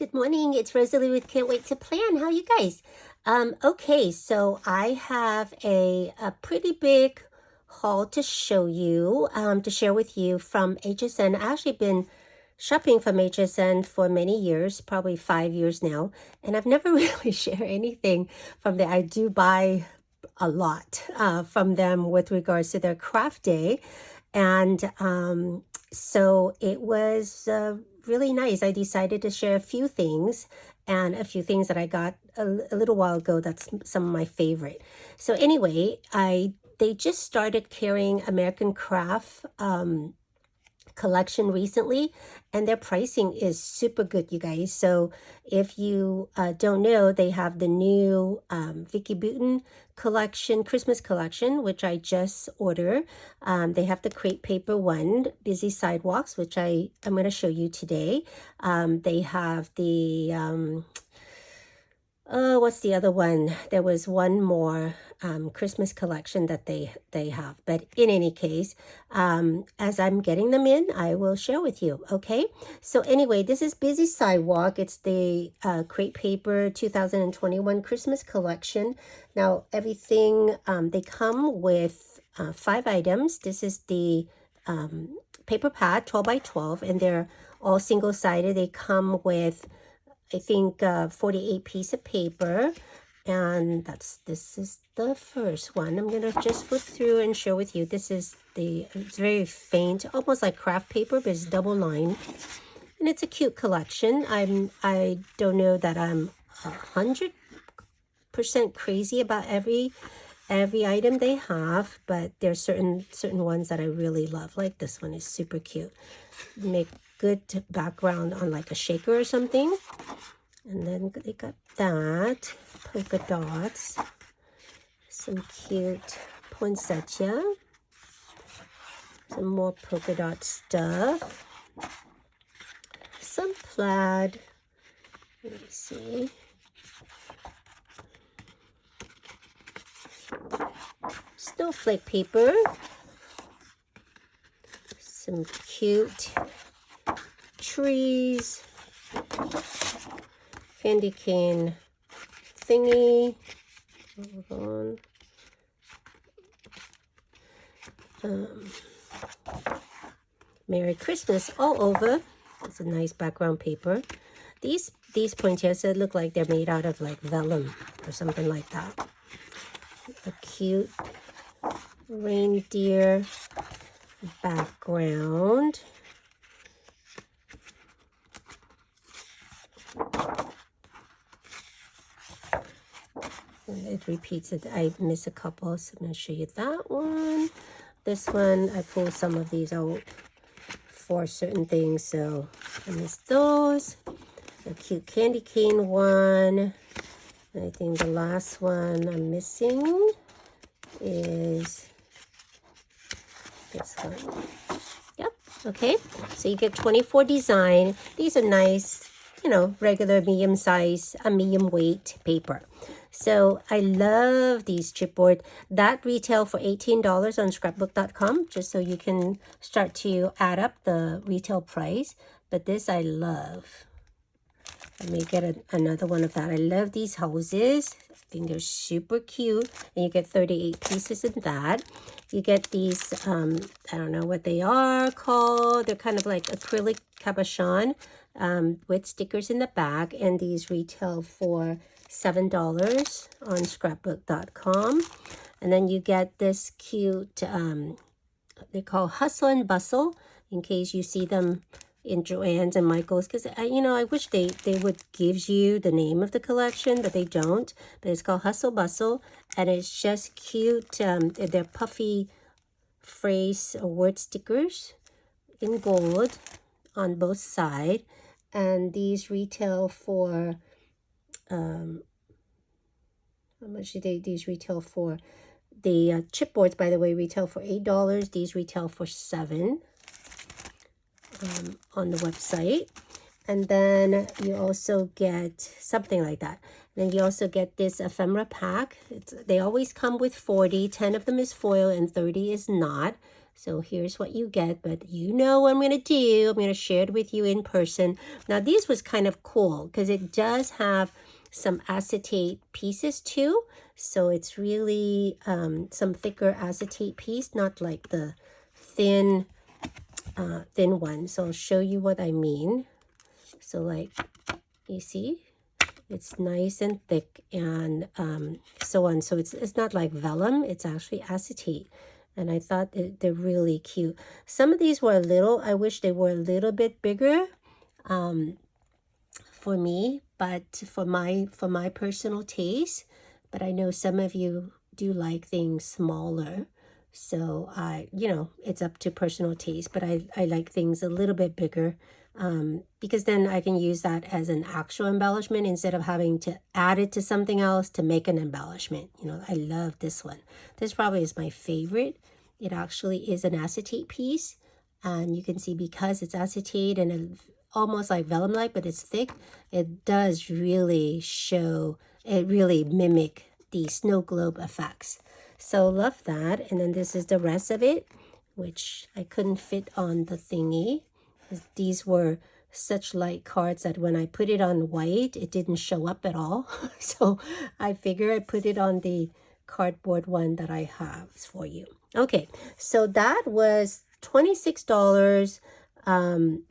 Good morning. It's Rosalie with Can't Wait to Plan. How are you guys? Okay, so I have a pretty big haul to show you, to share with you from HSN. I've actually been shopping from HSN for many years, probably 5 years now, and I've never really shared anything from there. I do buy a lot from them with regards to their craft day, and so it was really nice. I decided to share a few things and a few things that I got a little while ago. That's some of my favorite. So anyway, they just started carrying American Craft collection recently, and their pricing is super good, you guys. So if you don't know, they have the new Vicky Bouton collection, Christmas collection, which I just ordered. They have the crepe paper one, Busy Sidewalks, which I'm going to show you today. They have the what's the other one? There was one more Christmas collection that they have. But in any case, as I'm getting them in, I will share with you, okay? So anyway, this is Busy Sidewalk. It's the Crepe Paper 2021 Christmas collection. Now, everything, they come with 5 items. This is the paper pad, 12 by 12, and they're all single-sided. They come with, I think, 48 piece of paper, and this is the first one. I'm gonna just flip through and share with you. This is it's very faint, almost like craft paper, but it's double lined, and it's a cute collection. I don't know that I'm 100% crazy about every item they have, but there's certain ones that I really love. Like this one is super cute. Make good background on like a shaker or something. And then they got that, polka dots, some cute poinsettia, some more polka dot stuff, some plaid, let me see, snowflake paper, some cute trees, candy cane thingy. Hold on. Merry Christmas all over. It's a nice background paper. These pointers look like they're made out of like vellum or something like that. A cute reindeer background. It repeats it. I miss a couple, so I'm going to show you that one. This one, I pulled some of these out for certain things, so I missed those. A cute candy cane one. And I think the last one I'm missing is this one. Yep, okay. So you get 24 design. These are nice, you know, regular medium size, medium weight paper. So I love these chipboard. That retail for $18 on scrapbook.com, just so you can start to add up the retail price. But this I love. Let me get another one of that. I love these houses. I think they're super cute. And you get 38 pieces in that. You get these, I don't know what they are called. They're kind of like acrylic cabochon with stickers in the back. And these retail for $7 on scrapbook.com. And then you get this cute, they call Hustle and Bustle, in case you see them in Joann's and Michael's, because you know, I wish they would give you the name of the collection, but they don't. But it's called Hustle Bustle, and it's just cute. They're puffy phrase or word stickers in gold on both sides, and these retail for how much do these retail for? The chipboards, by the way, retail for $8. These retail for $7 on the website. And then you also get something like that. Then you also get this ephemera pack. They always come with 40. 10 of them is foil and 30 is not. So here's what you get, but you know what I'm going to do. I'm going to share it with you in person. Now, this was kind of cool because it does have some acetate pieces too. So it's really some thicker acetate piece, not like the thin one. So I'll show you what I mean. So like, you see, it's nice and thick and so on. So it's not like vellum, it's actually acetate. And I thought they're really cute. Some of these were a little, I wish they were a little bit bigger for me, but for my personal taste. But I know some of you do like things smaller. So you know, it's up to personal taste, but I like things a little bit bigger because then I can use that as an actual embellishment instead of having to add it to something else to make an embellishment. You know, I love this one. This probably is my favorite. It actually is an acetate piece, and you can see because it's acetate and it almost like vellum-like, but it's thick, it does really show, it really mimic the snow globe effects. So love that. And then this is the rest of it, which I couldn't fit on the thingy. These were such light cards that when I put it on white, it didn't show up at all. So I figure I put it on the cardboard one that I have for you. Okay, so that was $26 on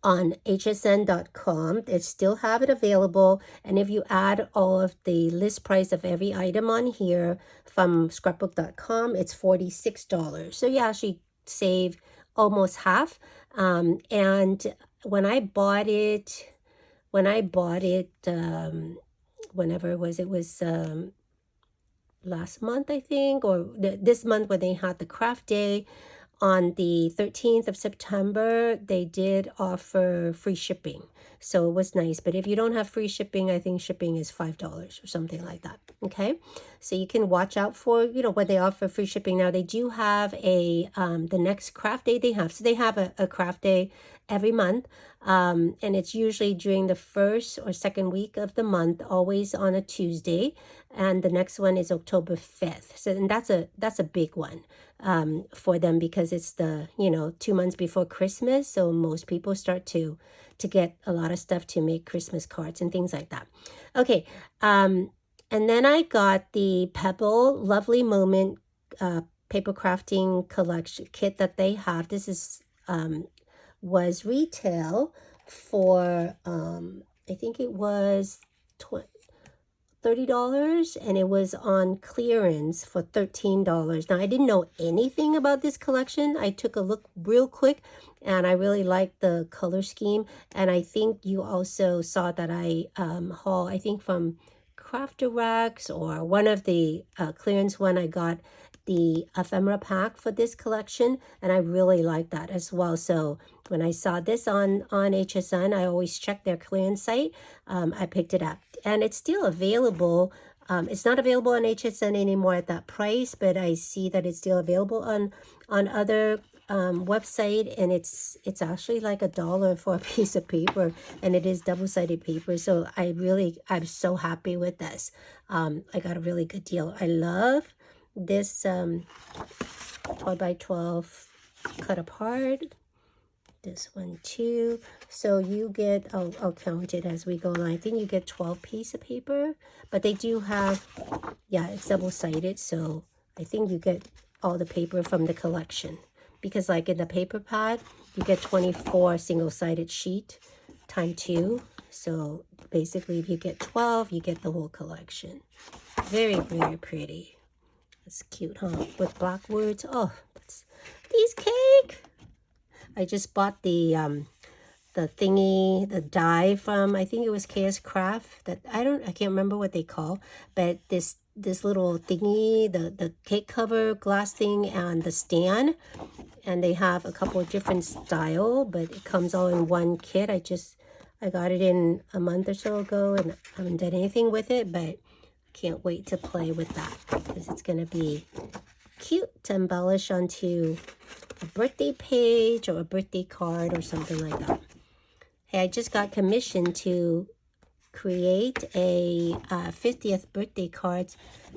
hsn.com. They still have it available, and if you add all of the list price of every item on here from scrapbook.com, it's $46. So you actually save almost half. And when I bought it, whenever it was last month, I think, or this month when they had the craft day, on the 13th of September, they did offer free shipping. So it was nice. But if you don't have free shipping, I think shipping is $5 or something like that. Okay. So you can watch out for, you know, when they offer free shipping. Now they do have a, the next craft day they have. So they have a craft day every month. And it's usually during the first or second week of the month, always on a Tuesday. And the next one is October 5th. So and that's a big one for them because it's the, you know, 2 months before Christmas. So most people start to get a lot of stuff to make Christmas cards and things like that. Okay. And then I got the Pebble Lovely Moment paper crafting collection kit that they have. This is was retail for I think it was $30, and it was on clearance for $13. Now I didn't know anything about this collection. I took a look real quick and I really liked the color scheme, and I think you also saw that I haul, I think from Crafter Racks or one of the clearance one, I got the ephemera pack for this collection, and I really like that as well. So when I saw this on HSN, I always check their clearance site. I picked it up, and it's still available. It's not available on HSN anymore at that price, but I see that it's still available on other website, and it's actually like $1 for a piece of paper, and it is double-sided paper. So I'm so happy with this. I got a really good deal. I love this 12 by 12 cut apart. This one too. So you get, I'll count it as we go along. I think you get 12 pieces of paper, but they do have, yeah, it's double-sided. So I think you get all the paper from the collection, because like in the paper pad, you get 24 single-sided sheet times 2. So basically if you get 12, you get the whole collection. Very, very pretty. It's cute, huh? With black words. Oh, that's piece cake. I just bought the thingy, the die from, I think it was KS Craft, that I can't remember what they call, but this little thingy, the cake cover glass thing and the stand, and they have a couple of different style, but it comes all in one kit. I got it in a month or so ago, and I haven't done anything with it, but can't wait to play with that because it's going to be cute to embellish onto a birthday page or a birthday card or something like that. Hey, I just got commissioned to create a 50th birthday card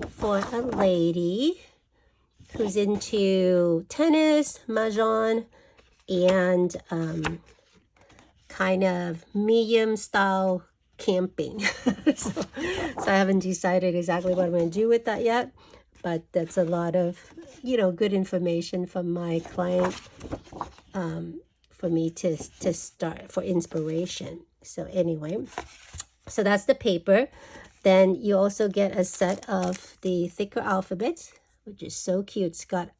for a lady. who's into tennis, mahjong, and kind of medium style camping. So I haven't decided exactly what I'm going to do with that yet, but that's a lot of, you know, good information from my client for me to start for inspiration. So anyway, so that's the paper. Then you also get a set of the thicker alphabets, which is so cute. It's got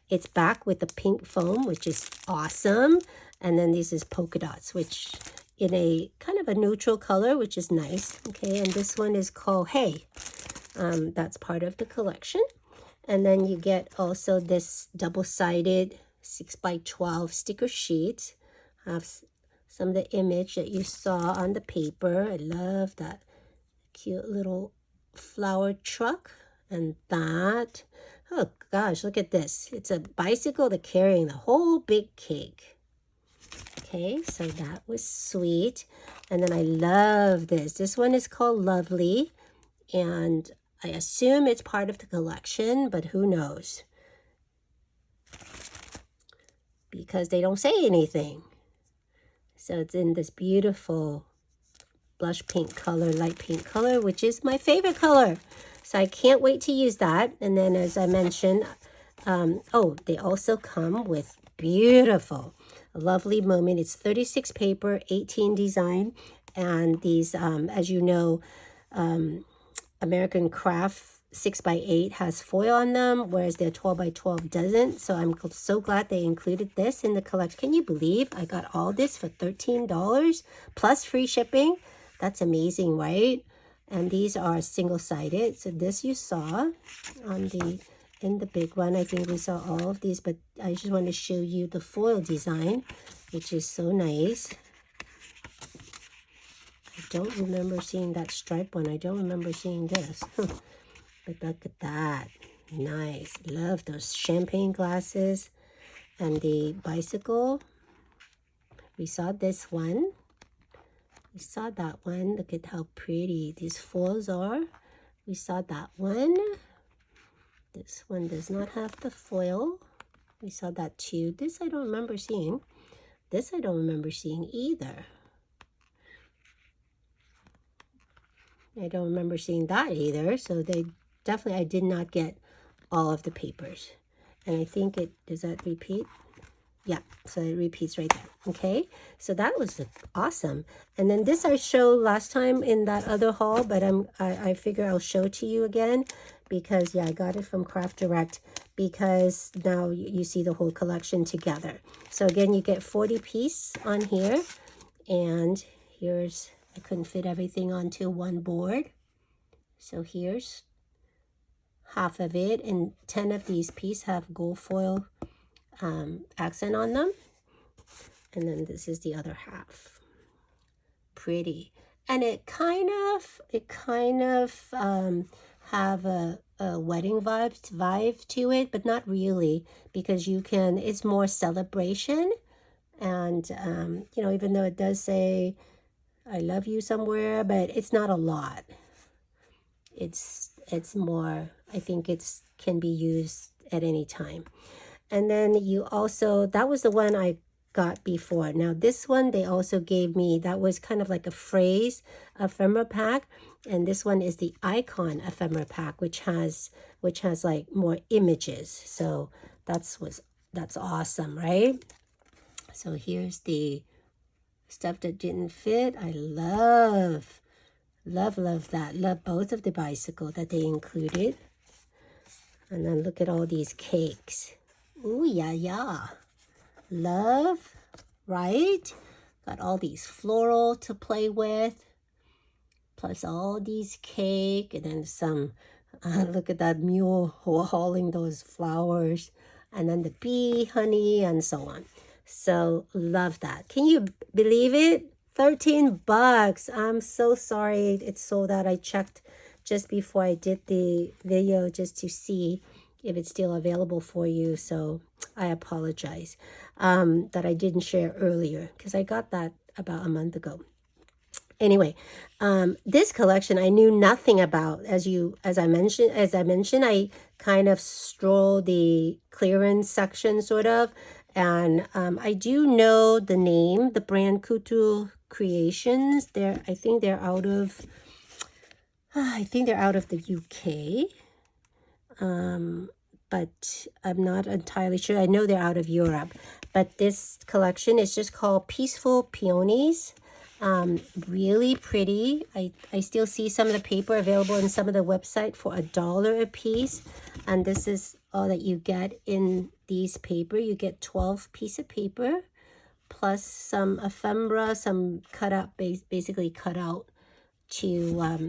it's back with the pink foam, which is awesome. And then this is polka dots, which in a kind of a neutral color, which is nice. Okay, and this one is called Hey. That's part of the collection. And then you get also this double-sided 6x12 sticker sheet. Have some of the image that you saw on the paper. I love that cute little flower truck. And that, oh gosh, look at this. It's a bicycle that's carrying the whole big cake. Okay, so that was sweet. And then I love this. This one is called Lovely. And I assume it's part of the collection, but who knows? Because they don't say anything. So it's in this beautiful blush pink color, light pink color, which is my favorite color. So I can't wait to use that. And then as I mentioned, oh, they also come with beautiful, lovely moment. It's 36 paper, 18 design. And these, as you know, American Craft 6x8 has foil on them, whereas their 12x12 doesn't. So I'm so glad they included this in the collection. Can you believe I got all this for $13 plus free shipping? That's amazing, right? And these are single-sided. So this you saw on in the big one. I think we saw all of these, but I just want to show you the foil design, which is so nice. I don't remember seeing that stripe one. I don't remember seeing this. But look at that. Nice. Love those champagne glasses. And the bicycle. We saw this one. We saw that one. Look at how pretty these foils are. We saw that one. This one does not have the foil. We saw that too. This I don't remember seeing. This I don't remember seeing either. I don't remember seeing that either. So they definitely, I did not get all of the papers. And I think it, does that repeat? Yeah, so it repeats right there. Okay, so that was awesome. And then this I showed last time in that other haul, but I figure I'll show it to you again because, yeah, I got it from Craft Direct because now you see the whole collection together. So again, you get 40 piece on here. And here's, I couldn't fit everything onto one board. So here's half of it, and 10 of these pieces have gold foil accent on them. And then this is the other half. Pretty. And it kind of have a wedding vibe to it, but not really, because you can, it's more celebration. And, you know, even though it does say, I love you somewhere, but it's not a lot. It's more, I think it's can be used at any time. And then you also, that was the one I got before. Now this one they also gave me, that was kind of like a phrase ephemera pack, and this one is the icon ephemera pack, which has like more images. So that's awesome, right? So here's the stuff that didn't fit. I love that. Love both of the bicycle that they included. And then look at all these cakes. Ooh, yeah. Love, right? Got all these floral to play with. Plus all these cake. And then some, look at that mule hauling those flowers. And then the bee, honey, and so on. So love that. Can you believe it? 13 bucks. I'm so sorry it's sold out. I checked just before I did the video just to see if it's still available for you. So I apologize that I didn't share earlier because I got that about a month ago. Anyway, this collection I knew nothing about. As I mentioned, I kind of stroll the clearance section sort of. And I do know the name, the brand Couture Creations. I think they're out of the UK. But I'm not entirely sure. I know they're out of Europe. But this collection is just called Peaceful Peonies. Really pretty. I still see some of the paper available in some of the website for $1 a piece. And this is all that you get in these paper. You get 12 piece of paper plus some ephemera, some cut out, basically cut out to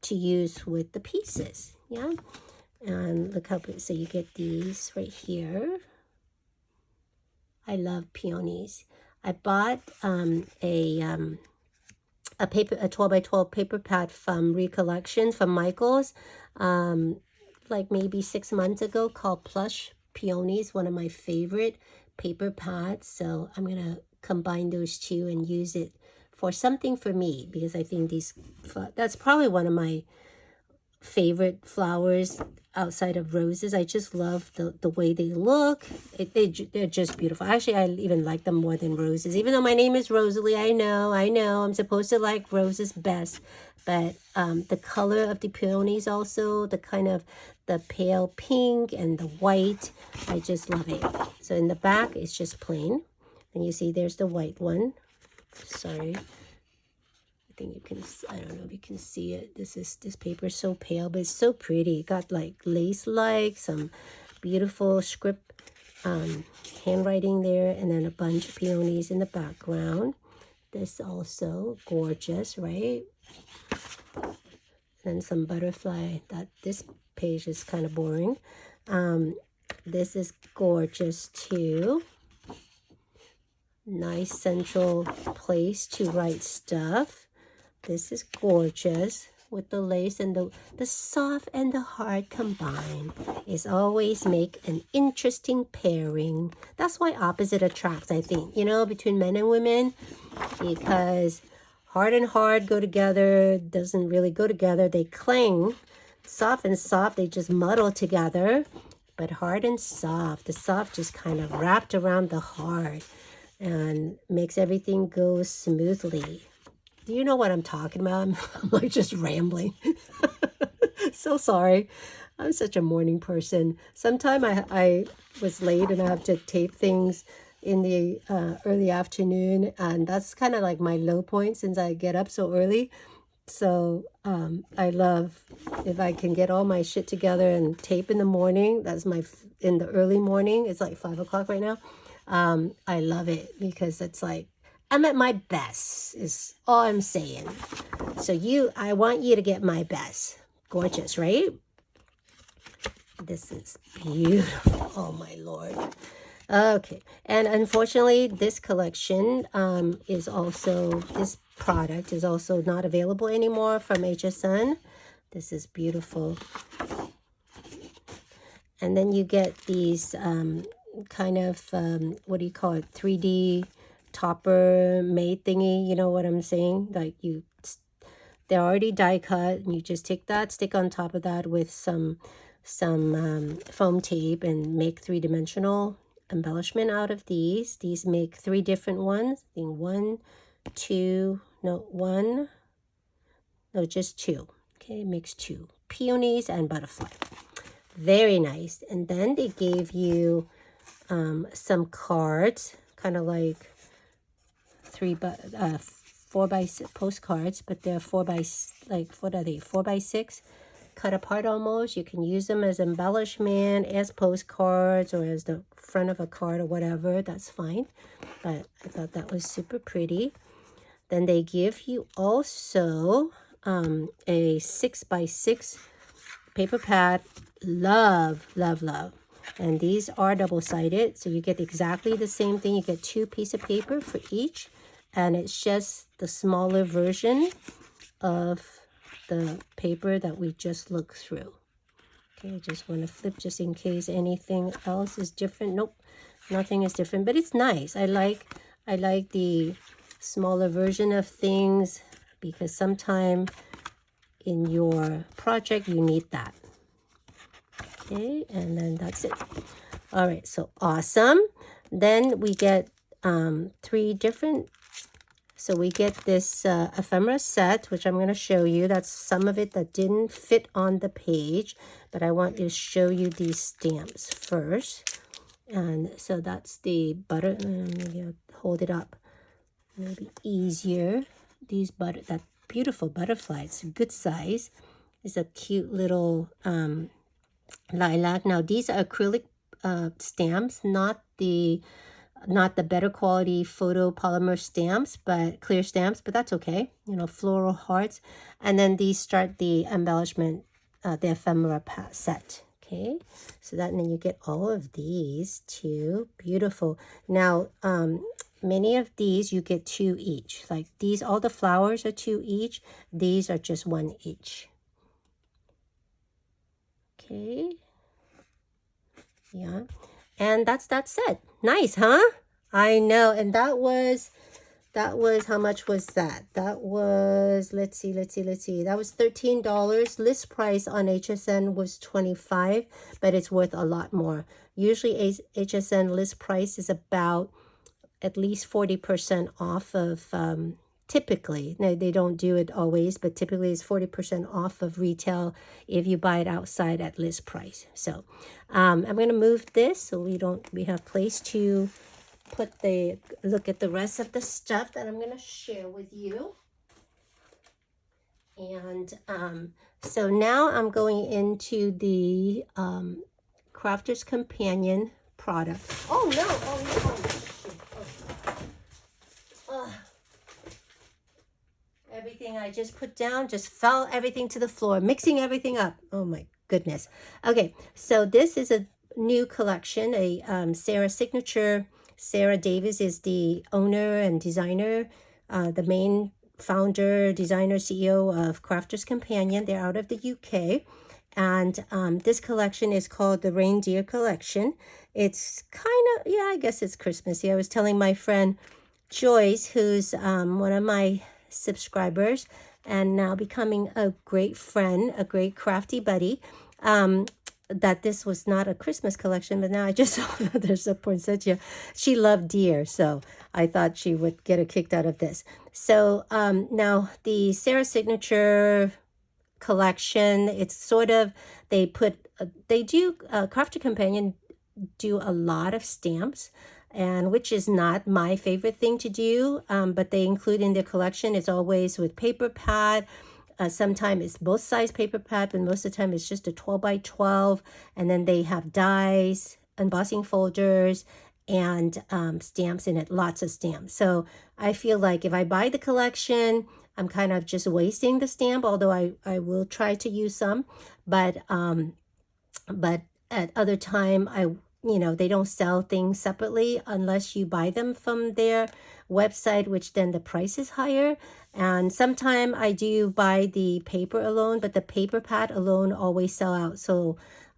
use with the pieces. Yeah. And look how pretty. So you get these right here. I love peonies. I bought a 12 by 12 paper pad from Recollections from Michael's like maybe 6 months ago, called Plush Peonies, one of my favorite paper pads. So I'm gonna combine those two and use it for something for me, because I think that's probably one of my favorite flowers outside of roses. I just love the way they look. They're just beautiful. Actually, I even like them more than roses. Even though my name is Rosalie, I know I'm supposed to like roses best. But the color of the peonies also, the kind of the pale pink and the white, I just love it. So in the back, it's just plain. And you see there's the white one. Sorry. I think you can, I don't know if you can see it. This paper is so pale, but it's so pretty. It got like lace-like, some beautiful script handwriting there, and then a bunch of peonies in the background. This also gorgeous, right? And some butterfly. This page is kind of boring. This is gorgeous too. Nice central place to write stuff. This is gorgeous with the lace, and the soft and the hard combined is always make an interesting pairing. That's why opposite attracts, I think, you know, between men and women, because hard and hard go together, doesn't really go together. They cling. Soft and soft, they just muddle together. But hard and soft, the soft just kind of wrapped around the hard and makes everything go smoothly. Do you know what I'm talking about? I'm like just rambling. So sorry. I'm such a morning person. Sometime I was late and I have to tape things in the early afternoon. And that's kind of like my low point since I get up so early. So I love if I can get all my shit together and tape in the morning. That's in the early morning. It's like 5 o'clock right now. I love it because it's like, I'm at my best is all I'm saying. So I want you to get my best. Gorgeous, right? This is beautiful. Oh my Lord. Okay. And unfortunately, this collection this product is also not available anymore from HSN. This is beautiful. And then you get these kind of, what do you call it? 3D topper made thingy, you know what I'm saying? Like they're already die cut, and you just take that, stick on top of that with some foam tape, and make 3-dimensional embellishment out of these. These make 3 different ones. I think just 2. Okay, it makes 2 peonies and butterfly. Very nice. And then they gave you some cards, kind of like 4 by 6 postcards, but they're 4 by, like, what are they, 4 by 6, cut apart almost. You can use them as embellishment, as postcards, or as the front of a card or whatever. That's fine. But I thought that was super pretty. Then they give you also a 6 by 6 paper pad. Love, love, love. And these are double-sided, so you get exactly the same thing. You get 2 pieces of paper for each. And it's just the smaller version of the paper that we just looked through. Okay, I just want to flip just in case anything else is different. Nope, nothing is different, but it's nice. I like the smaller version of things because sometime in your project you need that. Okay, and then that's it. All right, so awesome. Then we get 3 different, so we get this ephemera set, which I'm going to show you. That's some of it that didn't fit on the page, but I want to show you these stamps first. And so that's the butter. Maybe I'll hold it up. Maybe easier. These that beautiful butterfly. It's a good size. It's a cute little lilac. Now these are acrylic stamps, not the better quality photopolymer stamps, but clear stamps, but that's okay. You know, floral hearts. And then these start the embellishment, the ephemera set. Okay, so that, and then you get all of these too. Beautiful. Now, many of these you get 2 each. Like these, all the flowers are 2 each. These are just 1 each. Okay. Yeah. And that's that set. Nice, huh? I know. And that was, how much was that? That was, let's see. That was $13. List price on HSN was $25, but it's worth a lot more. Usually HSN list price is about at least 40% off of, typically. Now, they don't do it always, but typically it's 40% off of retail if you buy it outside at list price. So I'm going to move this so we have place to put look at the rest of the stuff that I'm going to share with you. And so now I'm going into the Crafter's Companion product. Oh no, everything I just put down just fell everything to the floor, mixing everything up. Oh my goodness. Okay, so this is a new collection, a Sarah signature. Sarah Davis is the owner and designer, the main founder, designer, CEO of Crafter's Companion. They're out of the UK. And this collection is called the Reindeer Collection. It's kind of, yeah, I guess it's Christmassy. I was telling my friend Joyce, who's one of my subscribers and now becoming a great friend, a great crafty buddy, that this was not a Christmas collection, but now I just saw that there's a poinsettia. She loved deer, so I thought she would get a kick out of this. So now the Sarah Signature collection, it's sort of, they do, Crafter Companion do a lot of stamps, and which is not my favorite thing to do, but they include in their collection, it's always with paper pad. Sometimes it's both size paper pad, but most of the time it's just a 12 by 12. And then they have dies, embossing folders, and stamps in it, lots of stamps. So I feel like if I buy the collection, I'm kind of just wasting the stamp, although I will try to use some. But at other time, they don't sell things separately unless you buy them from their website, which then the price is higher. And sometimes I do buy the paper alone, but the paper pad alone always sell out. So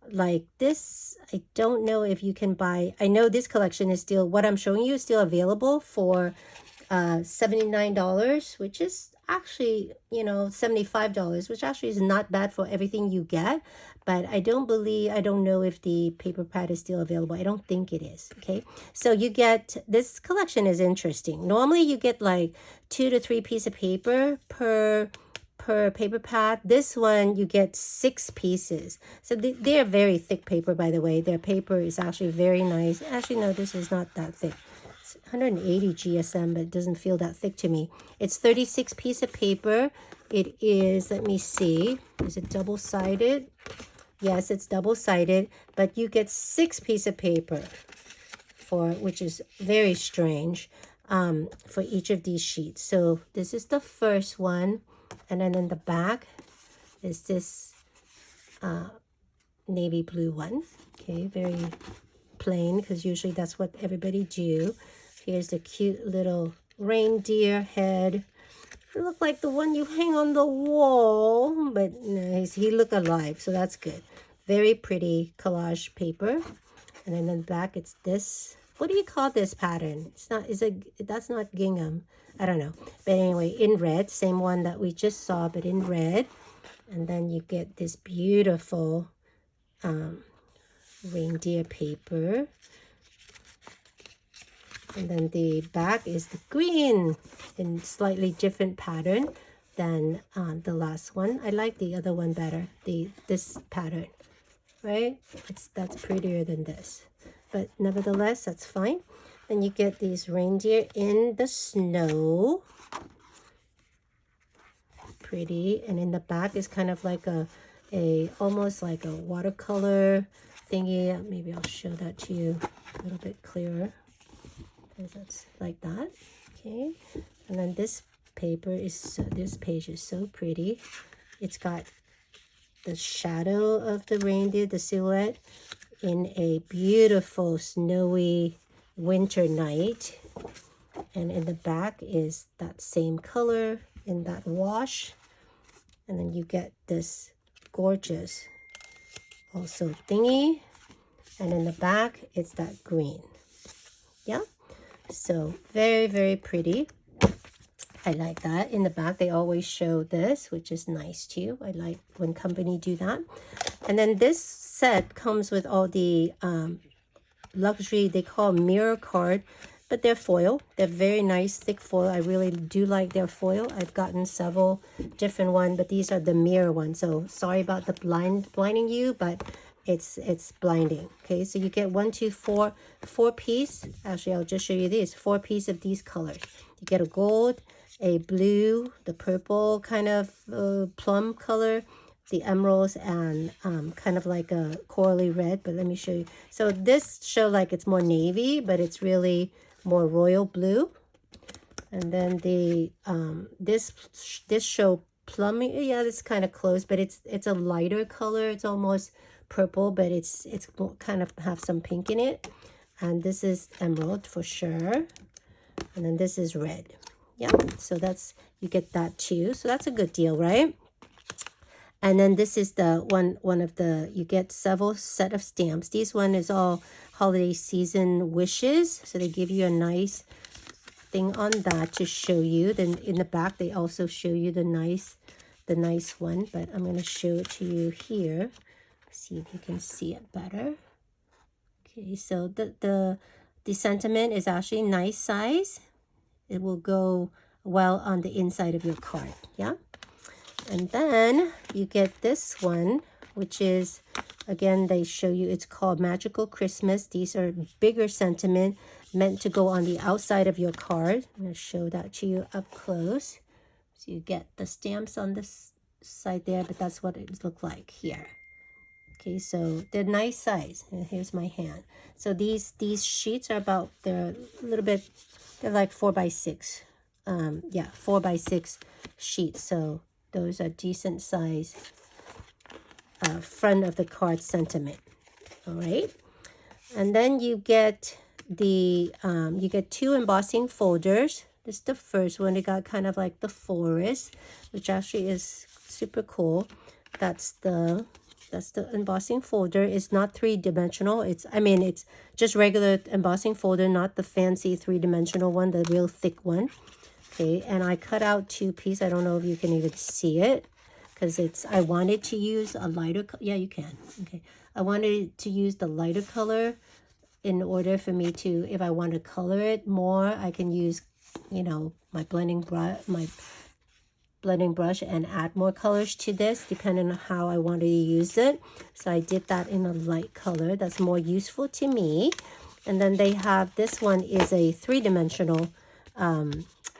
like this, I don't know if you can buy. I know this collection is still, what I'm showing you is still available for $79, which is actually, $75, which actually is not bad for everything you get. But I don't know if the paper pad is still available. I don't think it is. Okay, so you get, this collection is interesting. Normally you get like 2 to 3 pieces of paper per paper pad. This one you get 6 pieces. So they are very thick paper, by the way. Their paper is actually very nice. Actually, no, this is not that thick. 180 GSM, but it doesn't feel that thick to me. It's 36 piece of paper. It is, let me see, is it double-sided? Yes, it's double-sided, but you get 6 piece of paper which is very strange, for each of these sheets. So this is the first one, and then in the back is this navy blue one. Okay, very plain, because usually that's what everybody do. Here's the cute little reindeer head. It looked like the one you hang on the wall, but no, he look alive, so that's good. Very pretty collage paper. And then in the back, it's this. What do you call this pattern? It's not, that's not gingham. I don't know. But anyway, in red, same one that we just saw, but in red. And then you get this beautiful reindeer paper. And then the back is the green in slightly different pattern than the last one. I like the other one better, this pattern, right? That's prettier than this. But nevertheless, that's fine. Then you get these reindeer in the snow. Pretty. And in the back is kind of like a almost like a watercolor thingy. Maybe I'll show that to you a little bit clearer. That's like that. Okay. And then this paper is this page is so pretty. It's got the shadow of the reindeer, the silhouette, in a beautiful snowy winter night. And in the back is that same color in that wash. And then you get this gorgeous also thingy. And in the back, it's that green. Yeah. So very, very pretty. I like that. In the back, they always show this, which is nice too. I like when company do that. And then this set comes with all the luxury, they call mirror card, but they're foil. They're very nice, thick foil. I really do like their foil. I've gotten several different ones, but these are the mirror ones. So sorry about the blinding you, but it's blinding. Okay, so you get 4 piece. Actually, I'll just show you these 4 piece of these colors. You get a gold, a blue, the purple kind of plum color, the emeralds, and kind of like a corally red. But let me show you. So this show like it's more navy, but it's really more royal blue. And then the this show plum. Yeah, it's kind of close, but it's a lighter color. It's almost purple, but it's kind of have some pink in it. And this is emerald for sure. And then this is red. Yeah, so that's, you get that too. So that's a good deal, right? And then this is the one of the, you get several set of stamps. This one is all holiday season wishes. So they give you a nice thing on that to show you. Then in the back, they also show you the nice one. But I'm going to show it to you here. See if you can see it better. Okay, so the sentiment is actually nice size. It will go well on the inside of your card. Yeah. And then you get this one, which is, again, they show you, it's called Magical Christmas. These are bigger sentiment meant to go on the outside of your card. I'm going to show that to you up close. So you get the stamps on this side there, but that's what it looks like here. Okay, so they're nice size. And here's my hand. So these sheets are about, they're a little bit, they're like 4x6. Yeah, 4x6 sheets. So those are decent size front of the card sentiment. All right. And then you get the, you get 2 embossing folders. This is the first one. They got kind of like the forest, which actually is super cool. That's the embossing folder. It's not 3-dimensional. It's just regular embossing folder, not the fancy 3-dimensional one, the real thick one. Okay, and I cut out 2 pieces. I don't know if you can even see it because I wanted to use a lighter, yeah, you can. Okay, I wanted to use the lighter color in order for me to, if I want to color it more, I can use, you know, my blending brush and add more colors to this depending on how I wanted to use it. So I did that in a light color that's more useful to me. And then they have, this one is a 3-dimensional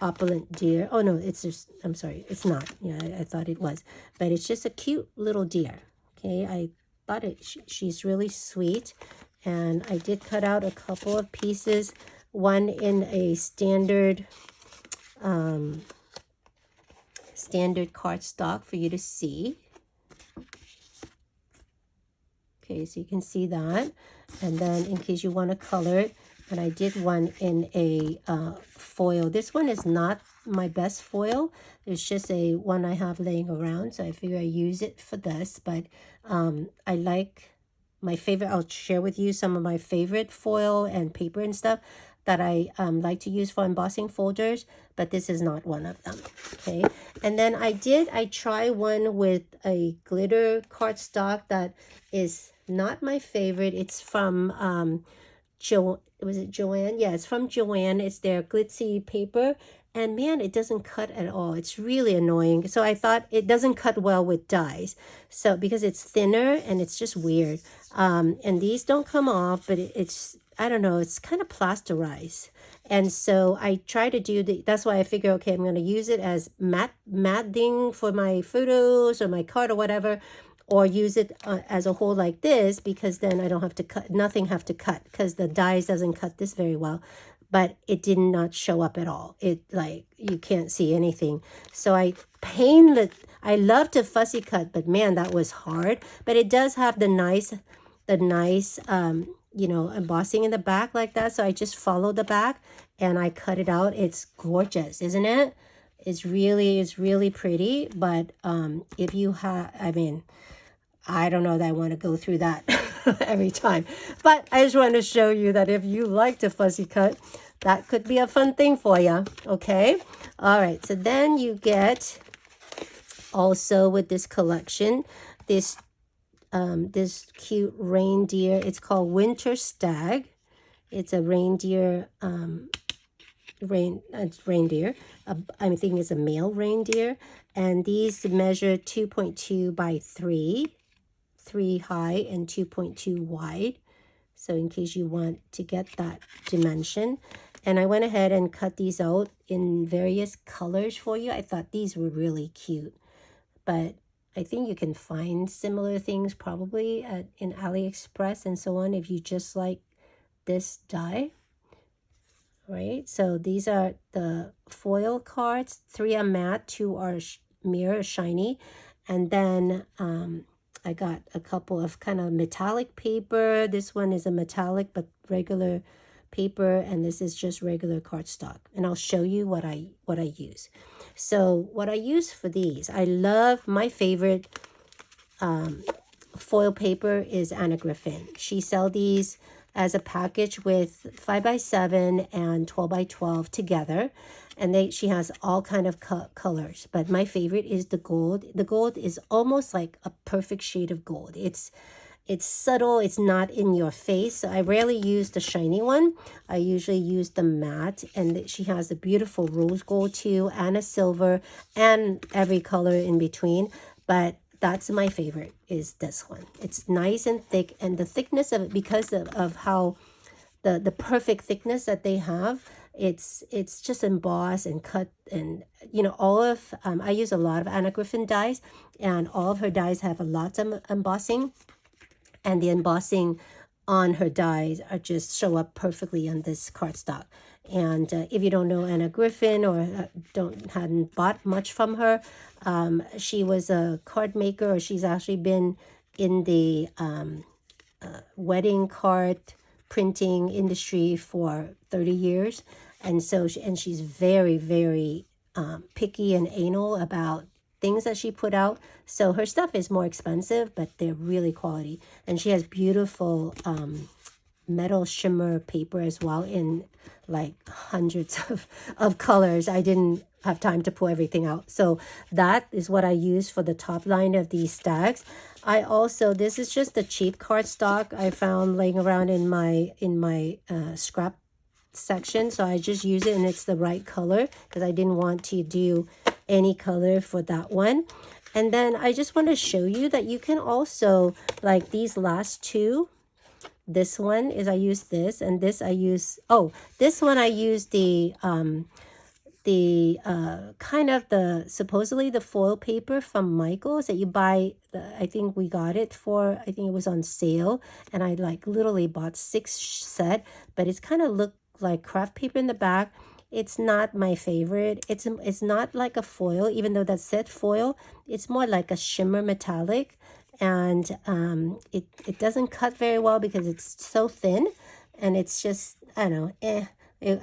opulent deer. Oh no, it's just, I'm sorry, it's not. Yeah, I thought it was, but it's just a cute little deer. Okay, I thought she's really sweet. And I did cut out a couple of pieces, one in a standard cardstock for you to see. Okay, so you can see that. And then in case you want to color it, and I did one in a foil. This one is not my best foil. It's just a one I have laying around, so I figure I use it for this. But I like my favorite. I'll share with you some of my favorite foil and paper and stuff that I like to use for embossing folders, but this is not one of them. Okay, and then I try one with a glitter cardstock that is not my favorite. It's from was it Joanne? Yeah, it's from Joanne. It's their glitzy paper. And man, it doesn't cut at all. It's really annoying. So I thought it doesn't cut well with dyes. So because it's thinner and it's just weird. And these don't come off, but it's, I don't know, it's kind of plasterized. And so I try to do that's why I figure, okay, I'm going to use it as matting for my photos or my card or whatever, or use it as a whole like this, because then I don't have to cut, nothing have to cut, because the dies doesn't cut this very well. But it did not show up at all. It, like, you can't see anything. So I love to fussy cut, but man, that was hard. But it does have the nice you know, embossing in the back like that. So I just follow the back and I cut it out. It's gorgeous, isn't it? It's really pretty. But if you have, I mean, I don't know that I want to go through that every time. But I just want to show you that if you like to fussy cut, that could be a fun thing for you. Okay. All right. So then you get also with this collection, this cute reindeer. It's called Winter Stag. It's a reindeer, reindeer. I think it's a male reindeer. And these measure 2.2 by 3 high and 2.2 wide. So in case you want to get that dimension. And I went ahead and cut these out in various colors for you. I thought these were really cute. But I think you can find similar things probably in AliExpress and so on if you just like this die. Right? So these are the foil cards. 3 are matte, 2 are mirror shiny. And then I got a couple of kind of metallic paper. This one is a metallic but regular paper, and this is just regular cardstock. And I'll show you what I use. So what I use for these, I love, my favorite foil paper is Anna Griffin. She sells these as a package with 5x7 and 12x12 together, and she has all kind of colors, but my favorite is the gold. The gold is almost like a perfect shade of gold. It's subtle, it's not in your face. So I rarely use the shiny one. I usually use the matte, and she has a beautiful rose gold too, and a silver, and every color in between. But that's my favorite, is this one. It's nice and thick, and the thickness of it, because of how the perfect thickness that they have, it's just embossed and cut. And you know, all of I use a lot of Anna Griffin dies, and all of her dies have a lot of embossing, and the embossing on her dies are just show up perfectly on this cardstock. And if you don't know Anna Griffin, or hadn't bought much from her, she was a card maker, or she's actually been in the wedding card printing industry for 30 years. And so she's very picky and anal about things that she put out. So her stuff is more expensive, but they're really quality. And she has beautiful metal shimmer paper as well, in like hundreds of colors. I didn't have time to pull everything out. So that is what I use for the top line of these stacks. I also, this is just a cheap cardstock I found laying around in my scrap section. So I just use it, and it's the right color because I didn't want to do any color for that one. And then I just want to show you that you can also, like these last two, this one is, I use this, and this I use, oh, this one I use the kind of the, supposedly the foil paper from Michael's that you buy. I think we got it for, I think it was on sale, and I like literally bought 6 set, but it's kind of look like craft paper in the back. It's not my favorite. It's not like a foil, even though that's said foil. It's more like a shimmer metallic, and it doesn't cut very well because it's so thin, and it's just, I don't know,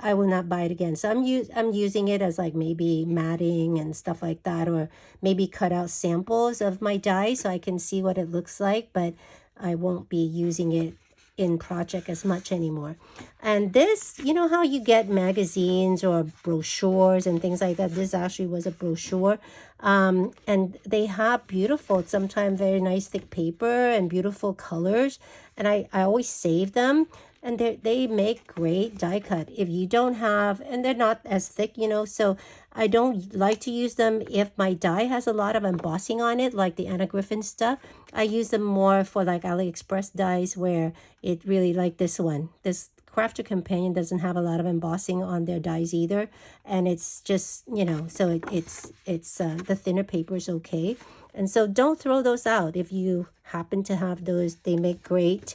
I will not buy it again. So I'm using it as like maybe matting and stuff like that, or maybe cut out samples of my die so I can see what it looks like, but I won't be using it in project as much anymore. And this, you know how you get magazines or brochures and things like that? This actually was a brochure. And they have beautiful, sometimes very nice thick paper and beautiful colors. And I always save them. And they make great die cut. If you don't have, and they're not as thick, you know, so I don't like to use them if my die has a lot of embossing on it, like the Anna Griffin stuff. I use them more for like AliExpress dies where it really, like this one. This Crafter Companion doesn't have a lot of embossing on their dies either. And it's just, you know, so it's the thinner paper is okay. And so don't throw those out. If you happen to have those, they make great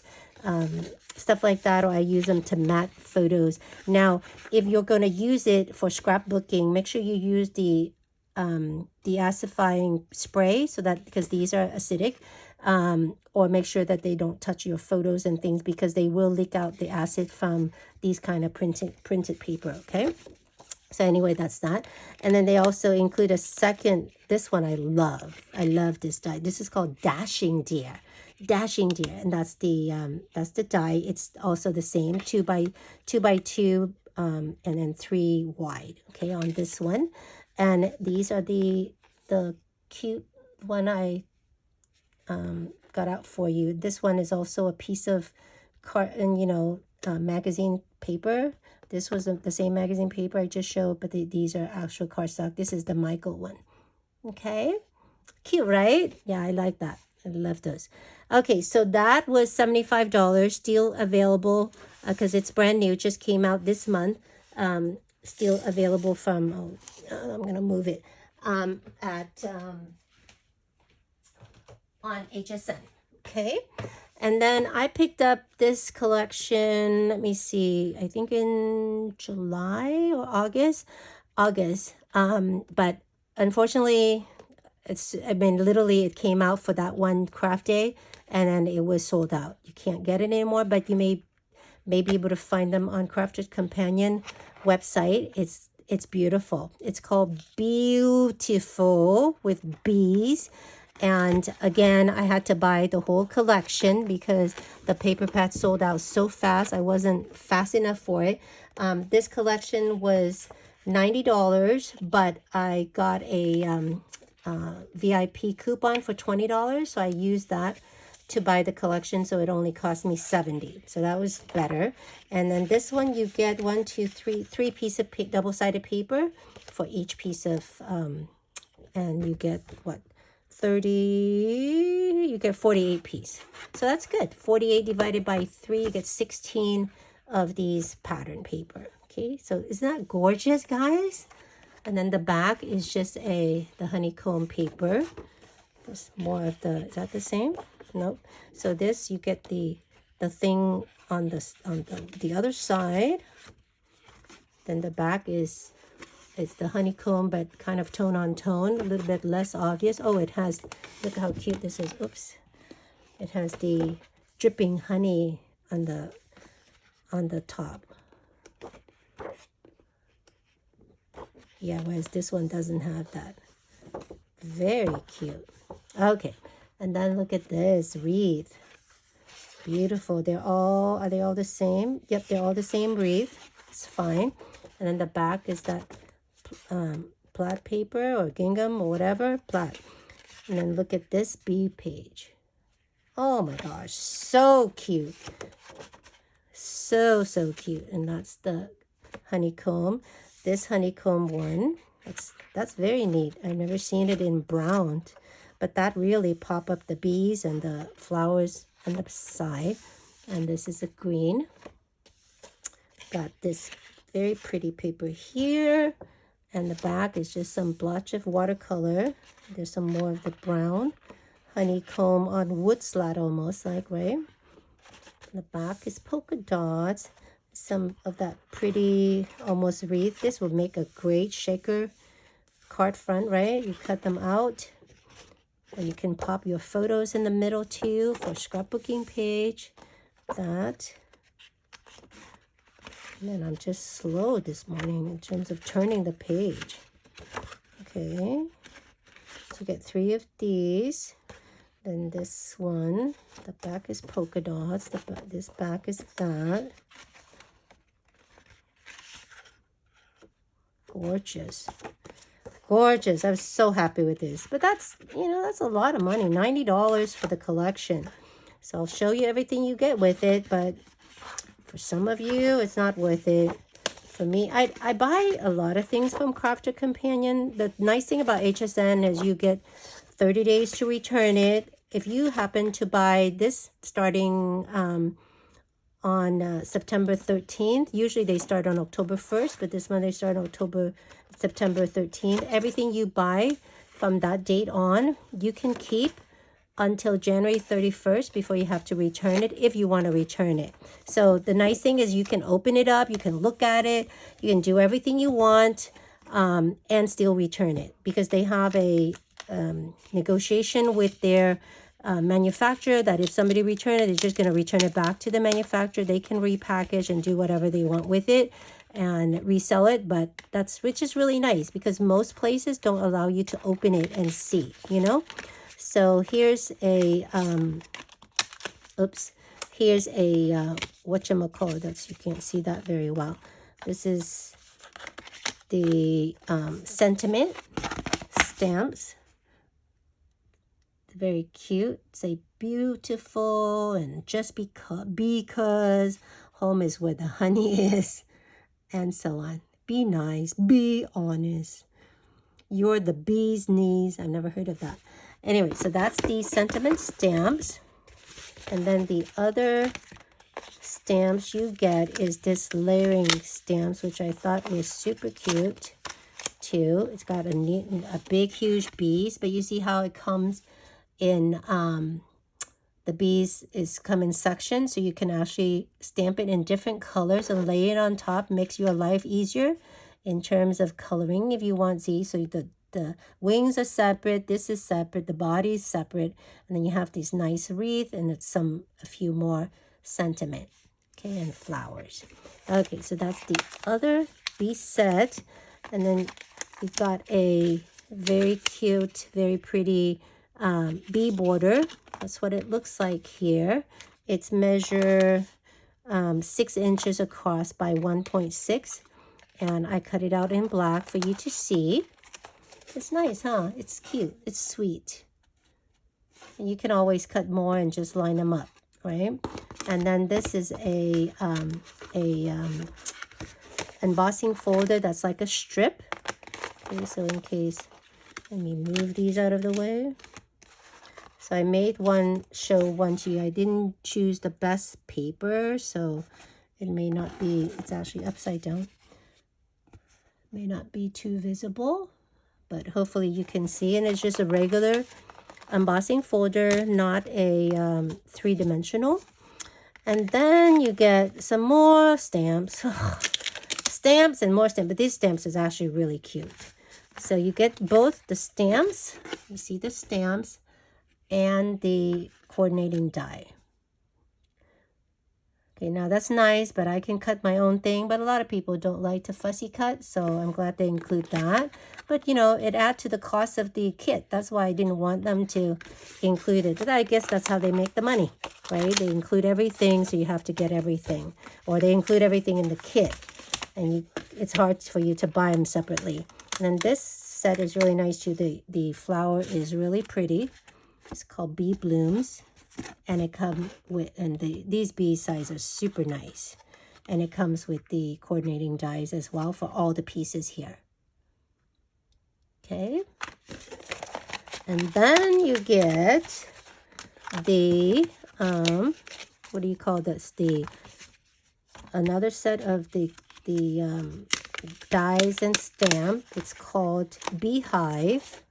stuff like that, or I use them to mat photos. Now, if you're going to use it for scrapbooking, make sure you use the acidifying spray, so that, because these are acidic, or make sure that they don't touch your photos and things, because they will leak out the acid from these kind of printed paper, okay? So anyway, that's that. And then they also include a second, this one I love this die. This is called Dashing Deer, and that's the die. It's also the same 2 by 2 and then 3 wide, okay, on this one. And these are the cute one I got out for you. This one is also a piece of carton, you know, magazine paper. This was the same magazine paper I just showed, but these are actual cardstock. This is the Michael one. Okay, cute, right? Yeah, I like that. I love those. Okay, so that was $75, still available because it's brand new, just came out this month. Still available from, I'm gonna move it, on HSN. Okay, and then I picked up this collection, let me see, I think in July or August, but unfortunately, literally it came out for that one craft day and then it was sold out. You can't get it anymore, but you may be able to find them on Crafter's Companion website. It's beautiful. It's called BE-YOUTIFUL with bees. And again, I had to buy the whole collection because the paper pads sold out so fast. I wasn't fast enough for it. This collection was $90, but I got a VIP coupon for $20, so I used that to buy the collection, so it only cost me $70, so that was better. And then this one, you get 3 pieces of double-sided paper for each piece of and you get what, 30, you get 48 piece, so that's good. 48 divided by 3, you get 16 of these pattern paper. Okay, so isn't that gorgeous, guys? And then the back is just the honeycomb paper. There's more of the, is that the same? Nope. So this, you get the thing on the other side. Then the back it's the honeycomb, but kind of tone on tone, a little bit less obvious. Oh, it has, look how cute this is. Oops. It has the dripping honey on the top. Yeah, whereas this one doesn't have that. Very cute. Okay, and then look at this wreath. Beautiful. Are they all the same? Yep, they're all the same wreath. It's fine. And then the back is that plaid paper or gingham or whatever, plaid. And then look at this bee page. Oh my gosh, so cute. So cute. And that's the honeycomb. This honeycomb one, that's very neat. I've never seen it in brown, but that really pop up the bees and the flowers on the side. And this is a green. Got this very pretty paper here, and the back is just some blotch of watercolor. There's some more of the brown honeycomb on wood slat, almost like, right? And the back is polka dots. Some of that pretty almost wreath. This would make a great shaker card front, right? You cut them out and you can pop your photos in the middle too for scrapbooking page. That. Man, I'm just slow this morning in terms of turning the page. Okay, so get 3 of these. Then this one, the back is polka dots. This back is that. Gorgeous. Gorgeous. I was so happy with this. But that's, you know, that's a lot of money. $90 for the collection. So I'll show you everything you get with it. But for some of you, it's not worth it. For me, I buy a lot of things from Crafter Companion. The nice thing about HSN is you get 30 days to return it. If you happen to buy this starting on September 13th, usually they start on October 1st, but this one they start on September 13th. Everything you buy from that date on, you can keep until January 31st before you have to return it, if you want to return it. So the nice thing is you can open it up, you can look at it, you can do everything you want, and still return it, because they have a negotiation with their manufacturer that if somebody return it, they're just going to return it back to the manufacturer. They can repackage and do whatever they want with it and resell it. But which is really nice, because most places don't allow you to open it and see, you know. So here's a here's a whatchamacallit. That's, you can't see that very well. This is the sentiment stamps. Very cute. Say beautiful, and just because home is where the honey is, and so on. Be nice, be honest. You're the bee's knees. I've never heard of that. Anyway, so that's the sentiment stamps. And then the other stamps you get is this layering stamps, which I thought was super cute too. It's got a big huge bees, but you see how it comes in the bees come in sections, so you can actually stamp it in different colors and lay it on top. Makes your life easier in terms of coloring if you want. See, so the wings are separate, this is separate, the body is separate, and then you have these nice wreath, and it's a few more sentiment, okay, and flowers. Okay, so that's the other bee set. And then we've got a very cute, very pretty bee border. That's what it looks like here. It's measure 6 inches across by 1.6, and I cut it out in black for you to see. It's nice, huh? It's cute. It's sweet. And you can always cut more and just line them up, right? And then this is a embossing folder that's like a strip. Okay, so in case, let me move these out of the way. So I made show one to you. I didn't choose the best paper, so it may not be, it's actually upside down. May not be too visible, but hopefully you can see. And it's just a regular embossing folder, not a three-dimensional. And then you get some more stamps. Stamps and more stamps, but these stamps is actually really cute. So you get both the stamps, you see the stamps, and the coordinating die. Okay, now that's nice, but I can cut my own thing, but a lot of people don't like to fussy cut, so I'm glad they include that. But, you know, it adds to the cost of the kit. That's why I didn't want them to include it. But I guess that's how they make the money, right? They include everything, so you have to get everything. Or they include everything in the kit, and it's hard for you to buy them separately. And then this set is really nice too. The flower is really pretty. It's called Bee Blooms. And it comes with, and these bee size are super nice. And it comes with the coordinating dies as well for all the pieces here. Okay. And then you get the, what do you call this? Another set of the dies and stamp. It's called Beehive.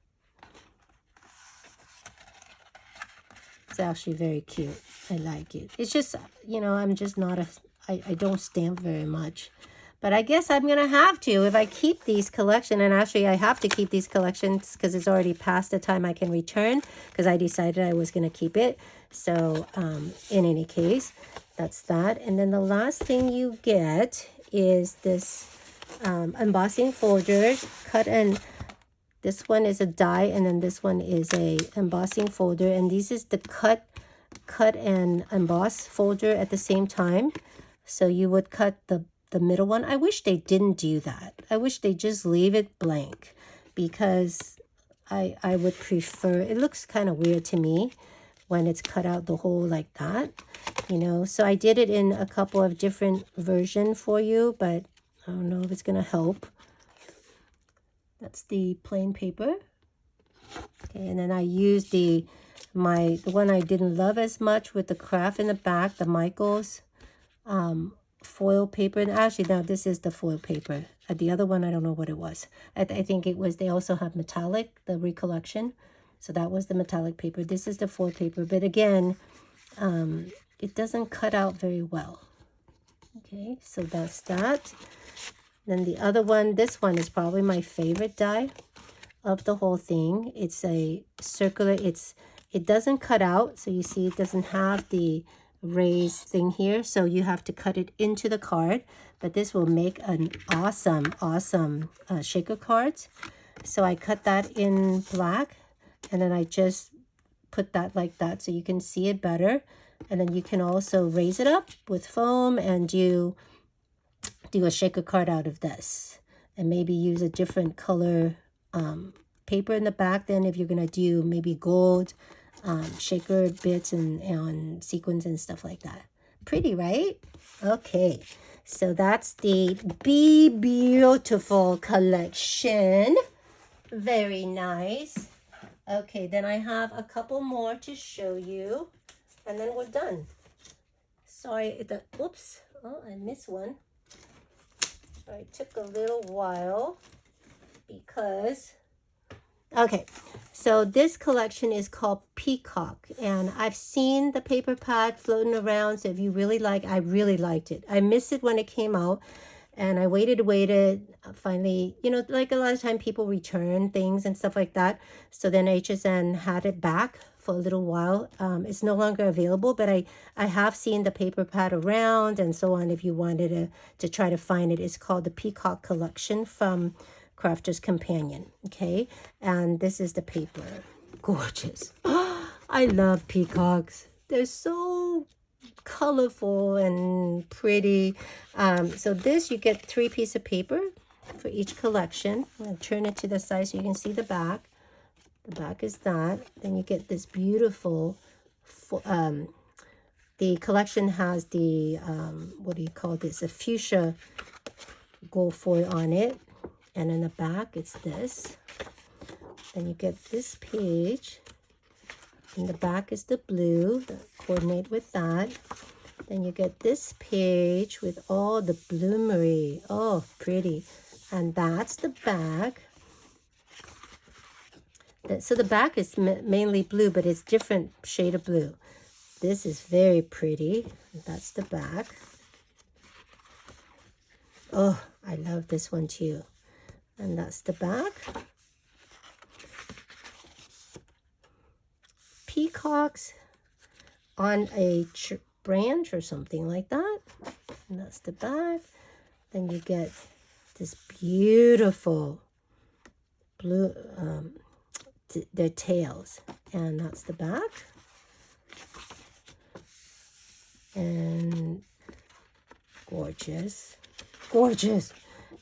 It's actually very cute. I like it. It's just, you know, I'm just not I don't stamp very much. But I guess I'm going to have to if I keep these collection. And actually, I have to keep these collections because it's already past the time I can return, because I decided I was going to keep it. So, in any case, that's that. And then the last thing you get is this embossing folders, cut and This one is a die, and then this one is a embossing folder, and this is the cut and emboss folder at the same time. So you would cut the middle one. I wish they didn't do that. I wish they just leave it blank, because I would prefer, it looks kind of weird to me when it's cut out the whole like that, you know. So I did it in a couple of different versions for you, but I don't know if it's gonna help. That's the plain paper. Okay, and then I used the one I didn't love as much with the craft in the back, the Michaels foil paper. And actually now this is the foil paper. The other one, I don't know what it was. I think it was, they also have metallic, the recollection. So that was the metallic paper. This is the foil paper. But again, it doesn't cut out very well. Okay, so that's that. Then the other one, this one is probably my favorite die of the whole thing. It's a circular, it doesn't cut out. So you see it doesn't have the raised thing here. So you have to cut it into the card. But this will make an awesome shaker cards. So I cut that in black. And then I just put that like that so you can see it better. And then you can also raise it up with foam and do a shaker card out of this. And maybe use a different color paper in the back then if you're going to do maybe gold shaker bits and sequins and stuff like that. Pretty, right? Okay, so that's the BE-YOUTIFUL collection. Very nice. Okay, then I have a couple more to show you, and then we're done. Sorry, oops, oh, I missed one. Sorry, it took a little while because, okay, so this collection is called Peacock, and I've seen the paper pad floating around, so if you really like, I really liked it. I missed it when it came out. And I waited, finally, you know, like a lot of time people return things and stuff like that. So then HSN had it back for a little while. It's no longer available, but I have seen the paper pad around and so on if you wanted to try to find it. It's called the Peacock collection from Crafter's Companion, okay? And this is the paper. Gorgeous. I love peacocks. They're so colorful and pretty. So this, you get 3 pieces of paper for each collection. I'm going to turn it to the side so you can see the back. The back is that. Then you get this beautiful, the collection has the, what do you call this? A fuchsia gold foil on it. And in the back, it's this. Then you get this page. In the back is the blue, coordinate with that. Then you get this page with all the bloomery. Oh, pretty. And that's the back. So the back is mainly blue, but it's different shade of blue. This is very pretty. That's the back. Oh, I love this one too. And that's the back. Peacocks on a branch or something like that. And that's the back. Then you get this beautiful blue, their tails. And that's the back. And gorgeous. Gorgeous.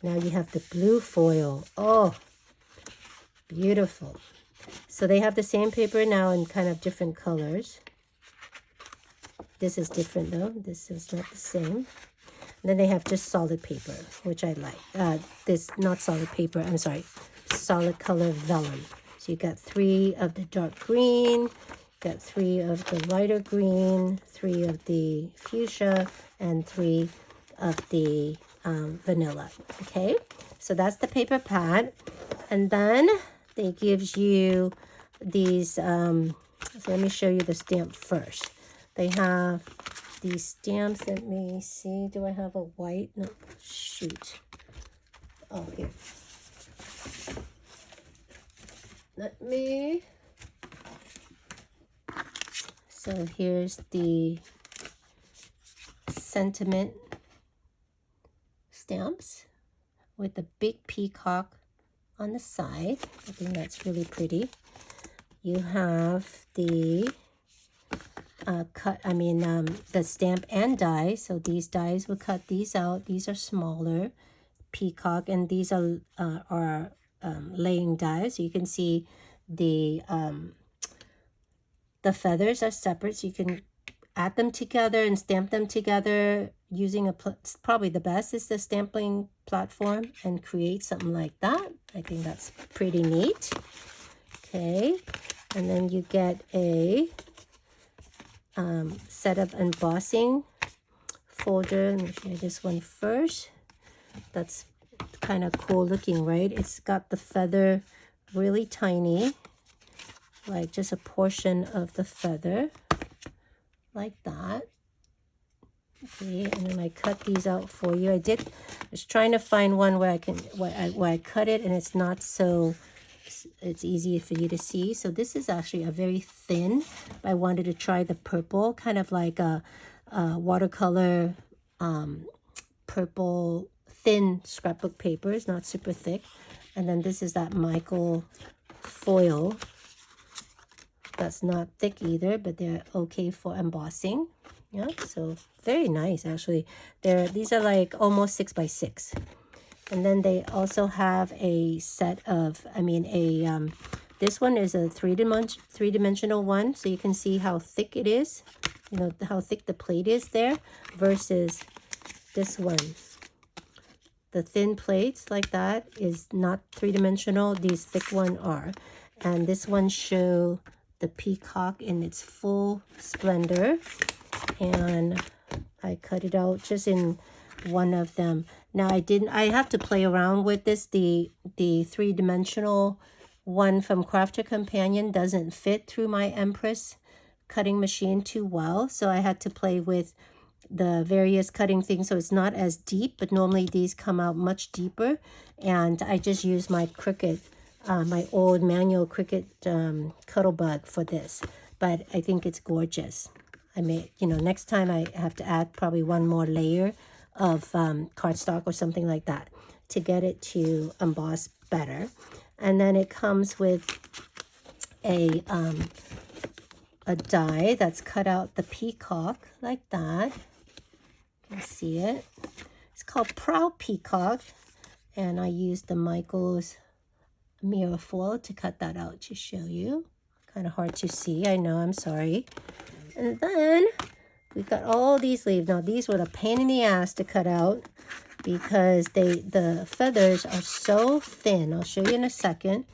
Now you have the blue foil. Oh, beautiful. So they have the same paper now in kind of different colors. This is different though. This is not the same. And then they have just solid paper, which I like. This, not solid paper, I'm sorry, solid color vellum. So you got 3 of the dark green, got 3 of the lighter green, 3 of the fuchsia, and 3 of the vanilla. Okay, so that's the paper pad. And then they gives you these, so let me show you the stamp first. They have these stamps. Let me see, do I have a white? No, shoot. Oh, here. Let me, so here's the sentiment stamps with the big peacock on the side. I think that's really pretty. You have the the stamp and die. So these dies will cut these out. These are smaller, Peacock, and these are laying dies. So you can see the feathers are separate, so you can add them together and stamp them together using probably the best is the stamping platform and create something like that. I think that's pretty neat. Okay, and then you get a set of embossing folder. Let me show you this one first. That's kind of cool looking, right? It's got the feather really tiny, like just a portion of the feather, like that. Okay, and then I cut these out for you. I was trying to find one where where I cut it and it's not so, it's easy for you to see. So this is actually a very thin, but I wanted to try the purple, kind of like a watercolor purple thin scrapbook paper. It's not super thick. And then this is that Michael foil. That's not thick either, but they're okay for embossing. Yeah, so very nice actually. These are like almost 6 by 6. And then they also have a set of, this one is a three-dimensional one, so you can see how thick it is, you know, how thick the plate is there, versus this one. The thin plates like that is not three-dimensional. These thick ones are. And this one show the peacock in its full splendor. And I cut it out just in one of them. Now I have to play around with this. The three-dimensional one from Crafter Companion doesn't fit through my Empress cutting machine too well. So I had to play with the various cutting things, so it's not as deep, but normally these come out much deeper. And I just use my Cricut, my old manual Cricut Cuttlebug for this, but I think it's gorgeous. I may, you know, next time I have to add probably one more layer of cardstock or something like that to get it to emboss better. And then it comes with a die that's cut out the peacock like that. You can see it. It's called Proud Peacock, and I used the Michael's mirror foil to cut that out to show you. Kind of hard to see, I know, I'm sorry. And then we've got all these leaves. Now these were a pain in the ass to cut out because the feathers are so thin. I'll show you in a second,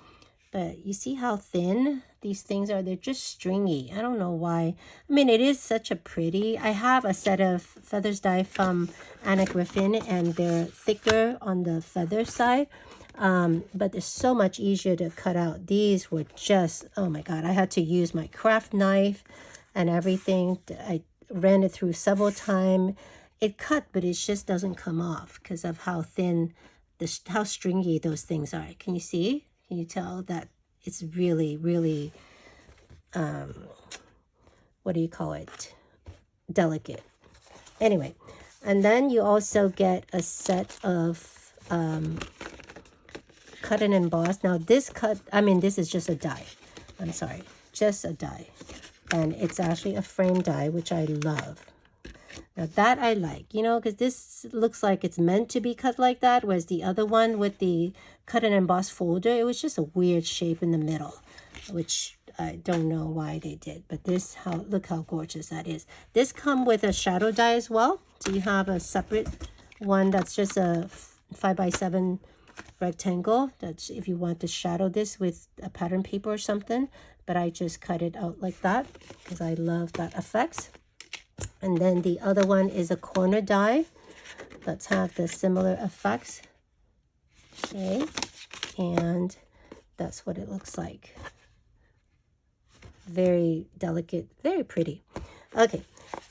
but you see how thin these things are? They're just stringy. I don't know why. I mean, it is such a pretty. I have a set of feathers die from Anna Griffin, and they're thicker on the feather side, but they're so much easier to cut out. These were just, oh my God, I had to use my craft knife and everything. I ran it through several times. It cut, but it just doesn't come off because of how thin, how stringy those things are. Can you see? Can you tell that it's really, really, what do you call it? Delicate. Anyway, and then you also get a set of cut and emboss. Now this this is just a die. I'm sorry, just a die. And it's actually a frame die, which I love. Now that I like, you know, because this looks like it's meant to be cut like that, whereas the other one with the cut and emboss folder, it was just a weird shape in the middle, which I don't know why they did. But this, look how gorgeous that is. This come with a shadow die as well. So you have a separate one that's just a 5x7 rectangle. That's if you want to shadow this with a pattern paper or something. But I just cut it out like that because I love that effects. And then the other one is a corner die. Let's have the similar effects. Okay, and that's what it looks like. Very delicate, very pretty. Okay,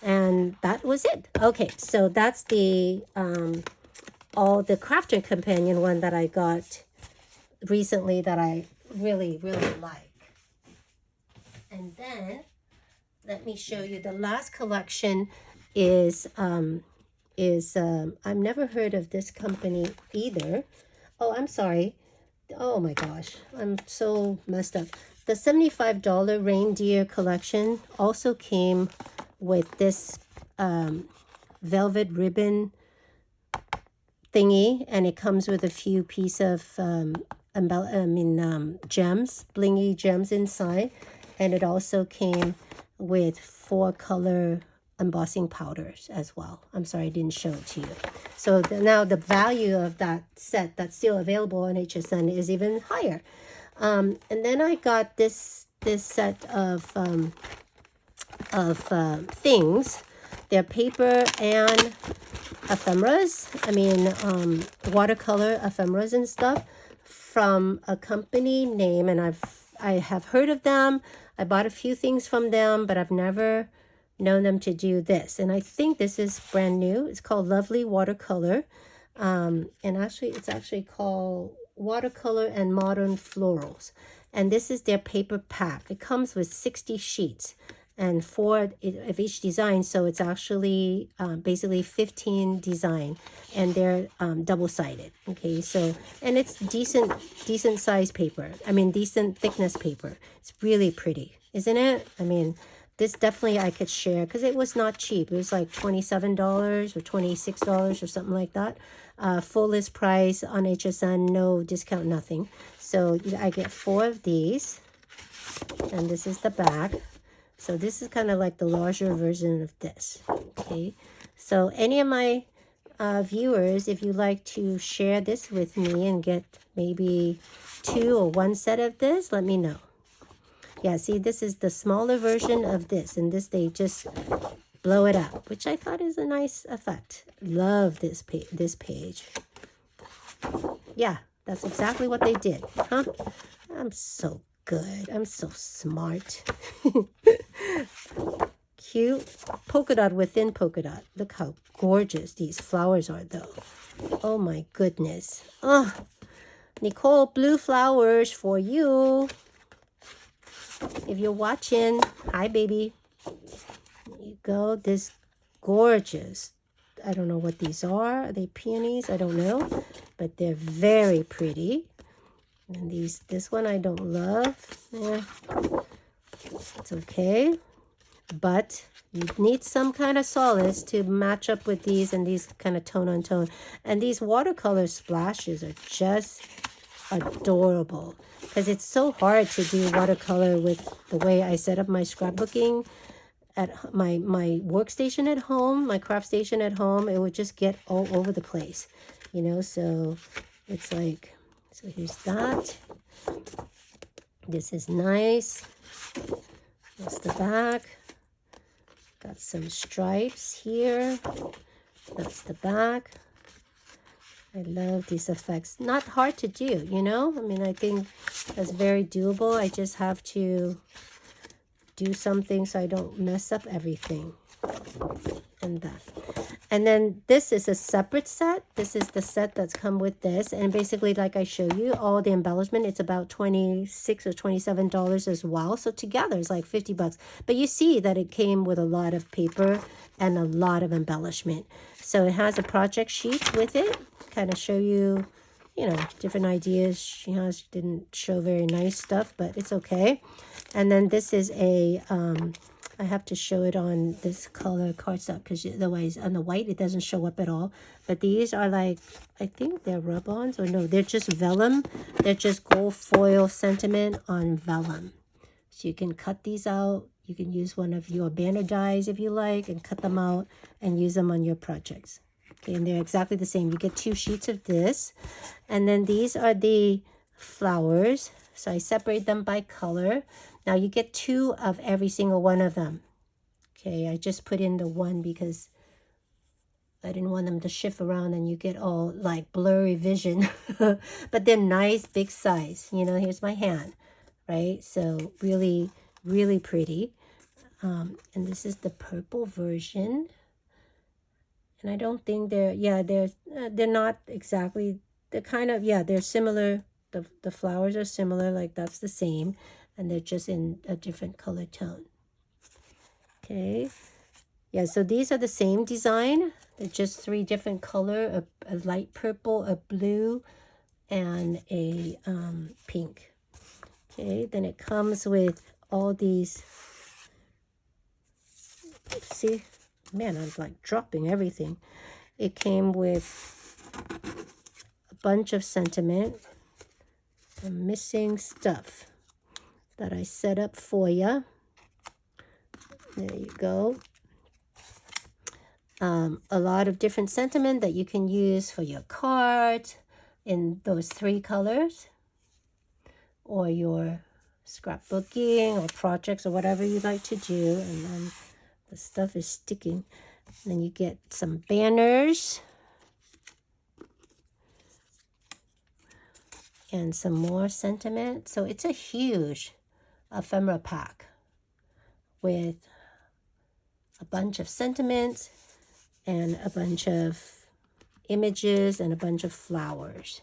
and that was it. Okay, so that's the all the Crafter Companion one that I got recently that I really, really like. And then let me show you the last collection is I've never heard of this company either. Oh, I'm sorry. oh my gosh, I'm so messed up. The $75 reindeer collection also came with this velvet ribbon thingy, and it comes with a few pieces of gems, blingy gems inside, and it also came with 4 color embossing powders as well. I'm sorry I didn't show it to you. So now the value of that set that's still available on HSN is even higher. And then I got this set of things. They're paper and ephemeras. I mean, watercolor ephemeras and stuff from a company name, and I have heard of them. I bought a few things from them, but I've never known them to do this. And I think this is brand new. It's called Lovely Watercolor. And actually, it's actually called Watercolor and Modern Florals. And this is their paper pack. It comes with 60 sheets and 4 of each design. So it's actually basically 15 design, and they're double-sided. Okay, so, and it's decent size paper. I mean, decent thickness paper. It's really pretty, isn't it? I mean, this definitely I could share because it was not cheap. It was like $27 or $26 or something like that. Full list price on HSN, no discount, nothing. So I get 4 of these, and this is the back. So this is kind of like the larger version of this. Okay, so any of my viewers, if you'd like to share this with me and get maybe 2 or 1 set of this, let me know. Yeah, see, this is the smaller version of this, and this they just blow it up, which I thought is a nice effect. Love this page. Yeah, that's exactly what they did, huh? I'm so good. I'm so smart. Cute. Polka dot within polka dot. Look how gorgeous these flowers are, though. Oh my goodness. Oh, Nicole, blue flowers for you. If you're watching, hi baby. There you go. This gorgeous. I don't know what these are. Are they peonies? I don't know, but they're very pretty. And this one I don't love. Yeah, it's okay, but you need some kind of solace to match up with these, and these kind of tone on tone. And these watercolor splashes are just adorable, because it's so hard to do watercolor with the way I set up my scrapbooking at my workstation at home, my craft station at home. It would just get all over the place, you know. So it's like, so here's that. This is nice. That's the back. Got some stripes here. That's the back. I love these effects. Not hard to do, you know? I mean, I think that's very doable. I just have to do something so I don't mess up everything. And that. And then this is a separate set. This is the set that's come with this. And basically, like I show you, all the embellishment, it's about $26 or $27 as well. So together it's like 50 bucks. But you see that it came with a lot of paper and a lot of embellishment. So it has a project sheet with it. Kind of show you, you know, different ideas. She didn't show very nice stuff, but it's okay. And then this is a, I have to show it on this color cardstock because otherwise on the white it doesn't show up at all. But these are like, I think they're rub-ons, or no, they're just vellum. They're just gold foil sentiment on vellum. So you can cut these out. You can use one of your banner dies if you like and cut them out and use them on your projects. Okay, and they're exactly the same. You get 2 sheets of this. And then these are the flowers. So I separate them by color. Now you get 2 of every single one of them. Okay, I just put in the 1 because I didn't want them to shift around and you get all like blurry vision. But they're nice, big size. You know, here's my hand, right? So really, really pretty. And this is the purple version. And I don't think they're not exactly, they're kind of, yeah, they're similar. The flowers are similar, like that's the same. And they're just in a different color tone. Okay. Yeah, so these are the same design. They're just 3 different color, a light purple, a blue, and a pink. Okay, then it comes with all these. See, man, I'm like dropping everything. It came with a bunch of sentiment. The missing stuff that I set up for you. There you go. A lot of different sentiment that you can use for your cards in those 3 colors, or your scrapbooking or projects or whatever you like to do. And then the stuff is sticking. Then you get some banners and some more sentiment. So it's a huge ephemera pack with a bunch of sentiments and a bunch of images and a bunch of flowers.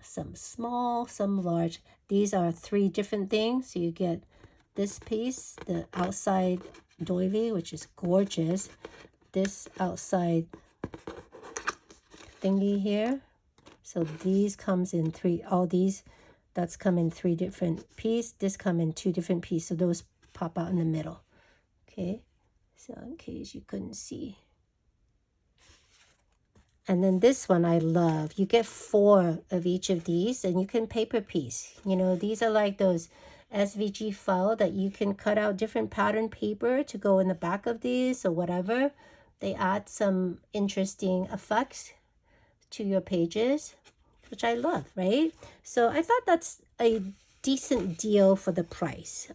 Some small, some large. These are 3 different things. So you get this piece, the outside doily, which is gorgeous. This outside thingy here. So these comes in 3, all these, that's come in 3 different pieces. This come in 2 different pieces. So those pop out in the middle. Okay, so in case you couldn't see. And then this one I love. You get 4 of each of these, and you can paper piece. You know, these are like those SVG file that you can cut out different pattern paper to go in the back of these or whatever. They add some interesting effects to your pages, which I love, right? So I thought that's a decent deal for the price.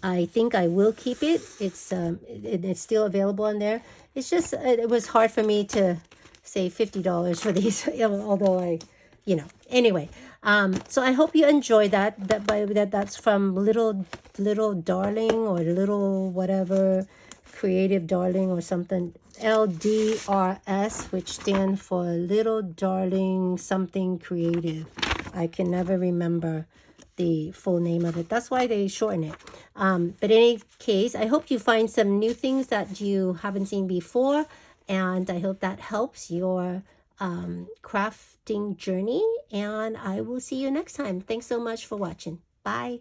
I think I will keep it. It's still available in there. It's just, it was hard for me to say $50 for these, although anyway. So I hope you enjoy that. That's from Little Darling, or Little whatever, Creative Darling or something. LDRS, which stands for Little Darling something creative. I can never remember the full name of it. That's why they shorten it. But in any case, I hope you find some new things that you haven't seen before, and I hope that helps your crafting journey, and I will see you next time. Thanks so much for watching. Bye.